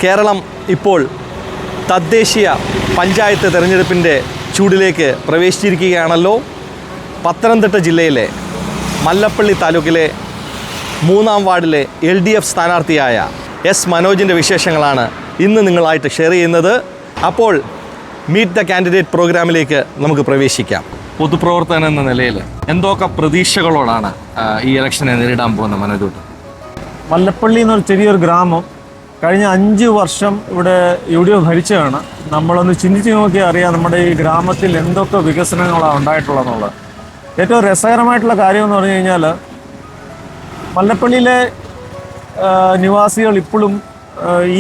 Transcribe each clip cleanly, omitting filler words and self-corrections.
കേരളം ഇപ്പോൾ തദ്ദേശീയ പഞ്ചായത്ത് തെരഞ്ഞെടുപ്പിൻ്റെ ചൂടിലേക്ക് പ്രവേശിച്ചിരിക്കുകയാണല്ലോ. പത്തനംതിട്ട ജില്ലയിലെ മല്ലപ്പള്ളി താലൂക്കിലെ 3-ാം വാർഡിലെ LDF സ്ഥാനാർത്ഥിയായ എസ് മനോജിൻ്റെ വിശേഷങ്ങളാണ് ഇന്ന് നിങ്ങളായിട്ട് ഷെയർ ചെയ്യുന്നത്. അപ്പോൾ മീറ്റ് ദ കാൻഡിഡേറ്റ് പ്രോഗ്രാമിലേക്ക് നമുക്ക് പ്രവേശിക്കാം. പൊതുപ്രവർത്തകൻ എന്ന നിലയിൽ എന്തൊക്കെ പ്രതീക്ഷകളോടാണ് ഈ ഇലക്ഷനെ നേരിടാൻ പോകുന്ന മനോജ്? മല്ലപ്പള്ളി എന്നൊരു ചെറിയൊരു ഗ്രാമം കഴിഞ്ഞ 5 വർഷം ഇവിടെ UDF ഭരിച്ചതാണ്. നമ്മളൊന്ന് ചിന്തിച്ച് നോക്കിയാൽ അറിയാം നമ്മുടെ ഈ ഗ്രാമത്തിൽ എന്തൊക്കെ വികസനങ്ങളാണ് ഉണ്ടായിട്ടുള്ളതെന്നുള്ളത്. ഏറ്റവും രസകരമായിട്ടുള്ള കാര്യം എന്ന് പറഞ്ഞു കഴിഞ്ഞാൽ മല്ലപ്പള്ളിയിലെ നിവാസികൾ ഇപ്പോഴും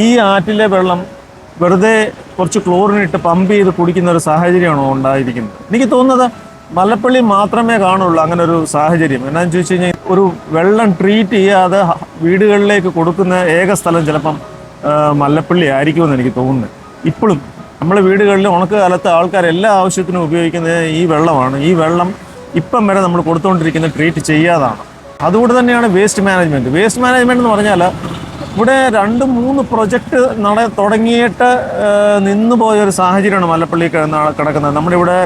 ഈ ആറ്റിലെ വെള്ളം വെറുതെ കുറച്ച് ക്ലോറിനിട്ട് പമ്പ് ചെയ്ത് കുടിക്കുന്ന ഒരു സാഹചര്യമാണോ ഉണ്ടായിരിക്കുന്നത്. എനിക്ക് തോന്നുന്നത് മല്ലപ്പള്ളി മാത്രമേ കാണുള്ളൂ അങ്ങനെ ഒരു സാഹചര്യം. എന്നാന്ന് ചോദിച്ചു കഴിഞ്ഞാൽ ഒരു വെള്ളം ട്രീറ്റ് ചെയ്യാതെ വീടുകളിലേക്ക് കൊടുക്കുന്ന ഏക സ്ഥലം ചിലപ്പം മല്ലപ്പള്ളി ആയിരിക്കുമെന്ന് എനിക്ക് തോന്നുന്നത്. ഇപ്പോഴും നമ്മളെ വീടുകളിൽ ഉണക്ക് കാലത്ത് ആൾക്കാർ എല്ലാ ആവശ്യത്തിനും ഉപയോഗിക്കുന്നത് ഈ വെള്ളമാണ്. ഈ വെള്ളം ഇപ്പം വരെ നമ്മൾ കൊടുത്തുകൊണ്ടിരിക്കുന്നത് ട്രീറ്റ് ചെയ്യാതാണ്. അതുകൊണ്ട് തന്നെയാണ് വേസ്റ്റ് മാനേജ്മെൻറ്റ് എന്ന് പറഞ്ഞാൽ ഇവിടെ 2-3 പ്രൊജക്റ്റ് തുടങ്ങിയിട്ട് നിന്നുപോയൊരു സാഹചര്യമാണ് മല്ലപ്പള്ളി കിടക്കുന്നത്. നമ്മുടെ ഇവിടെ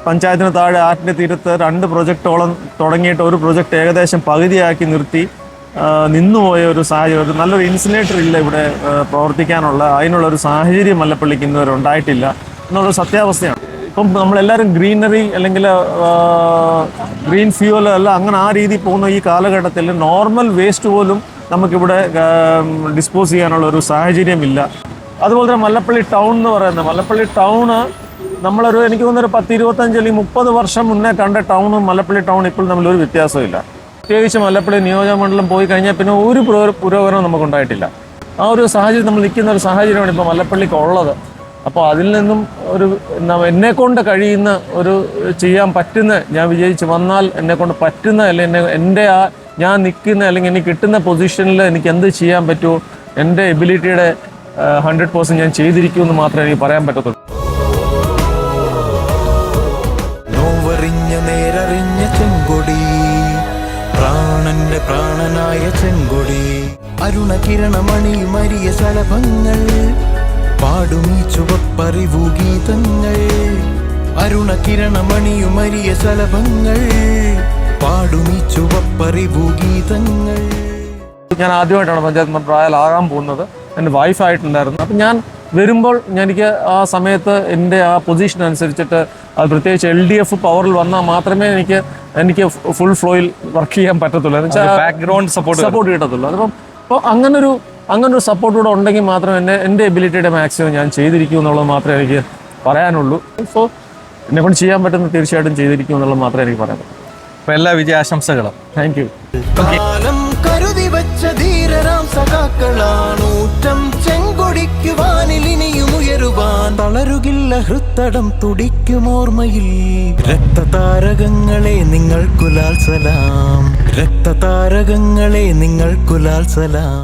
പഞ്ചായത്തിന് താഴെ ആറ്റിൻ്റെ തീരത്ത് 2 പ്രൊജക്റ്റോളം തുടങ്ങിയിട്ട് ഒരു പ്രൊജക്റ്റ് ഏകദേശം പകുതിയാക്കി നിർത്തി നിന്നുപോയ ഒരു സാഹചര്യം. നല്ലൊരു ഇൻസുലേറ്റർ ഇല്ല ഇവിടെ പ്രവർത്തിക്കാനുള്ള, അതിനുള്ളൊരു സാഹചര്യം മല്ലപ്പള്ളിക്ക് ഇന്നുവരെ ഉണ്ടായിട്ടില്ല എന്നുള്ളൊരു സത്യാവസ്ഥയാണ്. ഇപ്പം നമ്മളെല്ലാവരും ഗ്രീനറി അല്ലെങ്കിൽ ഗ്രീൻ ഫ്യൂവൽ അല്ല അങ്ങനെ ആ രീതിയിൽ പോകുന്ന ഈ കാലഘട്ടത്തിൽ നോർമൽ വേസ്റ്റ് പോലും നമുക്കിവിടെ ഡിസ്പോസ് ചെയ്യാനുള്ള ഒരു സാഹചര്യമില്ല. അതുപോലെ തന്നെ മല്ലപ്പള്ളി ടൗൺ എന്ന് പറയുന്നത്, മല്ലപ്പള്ളി ടൗണ് നമ്മളൊരു എനിക്ക് തോന്നുന്നൊരു 10-25 അല്ലെങ്കിൽ 30 വർഷം മുന്നേ കണ്ട ടൗണും മല്ലപ്പള്ളി ടൗൺ ഇപ്പോൾ തമ്മിലൊരു വ്യത്യാസമില്ല. പ്രത്യേകിച്ച് മല്ലപ്പള്ളി നിയോജകമണ്ഡലം പോയി കഴിഞ്ഞാൽ പിന്നെ ഒരു പുരോഗമനം നമുക്കുണ്ടായിട്ടില്ല. ആ ഒരു സാഹചര്യം നമ്മൾ നിൽക്കുന്ന ഒരു സാഹചര്യമാണ് ഇപ്പോൾ മല്ലപ്പള്ളിക്ക് ഉള്ളത്. അപ്പോൾ അതിൽ നിന്നും ഒരു എന്നെക്കൊണ്ട് കഴിയുന്ന ഒരു ചെയ്യാൻ പറ്റുന്ന, ഞാൻ വിജയിച്ച് വന്നാൽ എന്നെക്കൊണ്ട് പറ്റുന്ന അല്ലെങ്കിൽ എൻ്റെ ഞാൻ നിൽക്കുന്ന അല്ലെങ്കിൽ എനിക്ക് കിട്ടുന്ന പൊസിഷനിൽ എനിക്ക് എന്ത് ചെയ്യാൻ പറ്റുമോ എൻ്റെ എബിലിറ്റിയുടെ 100% ഞാൻ ചെയ്തിരിക്കുമെന്ന് മാത്രമേ എനിക്ക് പറയാൻ പറ്റത്തുള്ളൂ. നേരറിഞ്ഞ ചെങ്കൊടി, പ്രാണന്റെ പ്രാണനായ ചെങ്കൊടി, അരുണകിരണമണി മരിയ ശലഭങ്ങൾ പാടുമീ ചുവപ്പറിവു ഗീതങ്ങൾ, അരുണകിരണമണിയുമരിയ ശലഭങ്ങൾ പാടുമീ ചുവപ്പറിവു ഗീതങ്ങൾ. ഞാൻ ആദ്യമായിട്ടാണ് പഞ്ചായത്ത് മെമ്പറായാലാകാൻ പോകുന്നത്. എൻ്റെ വൈഫായിട്ടുണ്ടായിരുന്നു. അപ്പം ഞാൻ വരുമ്പോൾ എനിക്ക് ആ സമയത്ത് എൻ്റെ ആ പൊസിഷൻ അനുസരിച്ചിട്ട് അത് പ്രത്യേകിച്ച് LDF പവറിൽ വന്നാൽ മാത്രമേ എനിക്ക് ഫുൾ ഫ്ലോയിൽ വർക്ക് ചെയ്യാൻ പറ്റത്തുള്ളൂ. എന്ന് വെച്ചാൽ ബാക്ക്ഗ്രൗണ്ട് സപ്പോർട്ട് കിട്ടത്തുള്ളൂ. അപ്പം അപ്പോൾ അങ്ങനൊരു സപ്പോർട്ട് കൂടെ ഉണ്ടെങ്കിൽ മാത്രമേ എൻ്റെ എബിലിറ്റിയുടെ മാക്സിമം ഞാൻ ചെയ്തിരിക്കൂ എന്നുള്ളത് മാത്രമേ എനിക്ക് പറയാനുള്ളൂ. സോ എന്നെക്കൊണ്ട് ചെയ്യാൻ പറ്റുന്ന തീർച്ചയായിട്ടും ചെയ്തിരിക്കും എന്നുള്ളത് മാത്രമേ എനിക്ക് പറയാൻ പറ്റൂ. അപ്പോൾ എല്ലാ വിജയാശംസകളും. Thank you. കരുതി വെച്ച ധീരരാം സഖാക്കളാണൂറ്റം ചെങ്കൊടിക്കുവാനിൽ ഇനിയും ഉയരുവാൻ തളരുകില്ല ഹൃത്തടം തുടിക്കുമോർമ്മയിൽ. രക്തതാരകങ്ങളെ നിങ്ങൾക്കുലാൽ സലാം, രക്തതാരകങ്ങളെ നിങ്ങൾക്കുലാൽ സലാം.